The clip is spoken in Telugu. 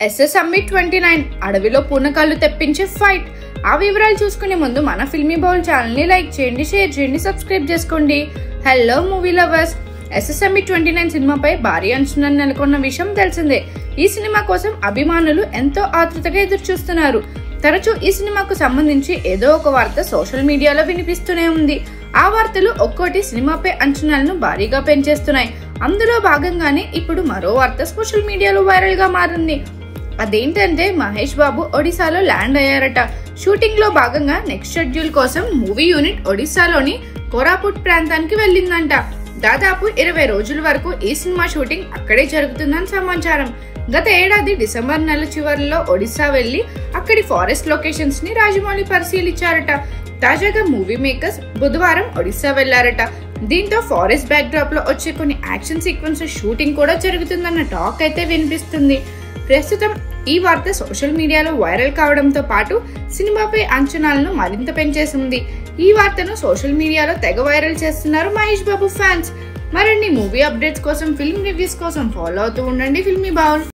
ఎస్ఎస్ఎంబి 29 అడవిలో పూనకాలు తెప్పించే ఫైట్. ఆ వివరాలు చూసుకునే ముందు మన ఫిల్మీ బౌల్ ఛానల్ ని లైక్ చేయండి, షేర్ చేయండి, సబ్స్క్రైబ్ చేసుకోండి. హలో మూవీ లవర్స్, ఎస్ఎస్ఎంబి 29 సినిమాపై భారీ అంచనాలు నెలకొన్న విషయం తెలిసిందే. ఈ సినిమా కోసం అభిమానులు ఎంతో ఆతృతగా ఎదురు చూస్తున్నారు. తరచూ ఈ సినిమాకు సంబంధించి ఏదో ఒక వార్త సోషల్ మీడియాలో వినిపిస్తూనే ఉంది. ఆ వార్తలు ఒక్కోటి సినిమాపై అంచనాలను భారీగా పెంచేస్తున్నాయి. అందులో భాగంగానే ఇప్పుడు మరో వార్త సోషల్ మీడియాలో వైరల్ గా మారింది. అదేంటంటే మహేష్ బాబు ఒడిశాలో ల్యాండ్ అయ్యారట. షూటింగ్ లో భాగంగా నెక్స్ట్ షెడ్యూల్ కోసం మూవీ యూనిట్ ఒడిశాలోని కోరాపుట్ ప్రాంతానికి వెళ్ళిందంట. దాదాపు 20 రోజుల వరకు ఈ సినిమా షూటింగ్ అక్కడే జరుగుతుందని సమాచారం. గత ఏడాది డిసెంబర్ నెల చివరిలో ఒడిశా వెళ్లి అక్కడి ఫారెస్ట్ లొకేషన్స్ ని రాజమౌళి పరిశీలించారట. తాజాగా మూవీ మేకర్స్ బుధవారం ఒడిశా వెళ్లారట. దీంతో ఫారెస్ట్ బ్యాక్ డ్రాప్ లో వచ్చే కొన్ని యాక్షన్ సీక్వెన్స్ షూటింగ్ కూడా జరుగుతుందన్న టాక్ అయితే వినిపిస్తుంది. ప్రస్తుతం ఈ వార్త సోషల్ మీడియాలో వైరల్ కావడంతో పాటు సినిమాపై అంచనాలను మరింత పెంచేసింది. ఈ వార్తను సోషల్ మీడియాలో తెగ వైరల్ చేస్తున్నారు మహేష్ బాబు ఫ్యాన్స్. మరిన్ని మూవీ అప్డేట్స్ కోసం, ఫిల్మ్ రివ్యూస్ కోసం ఫాలో అవుతూ ఉండండి ఫిల్మీ బౌల్.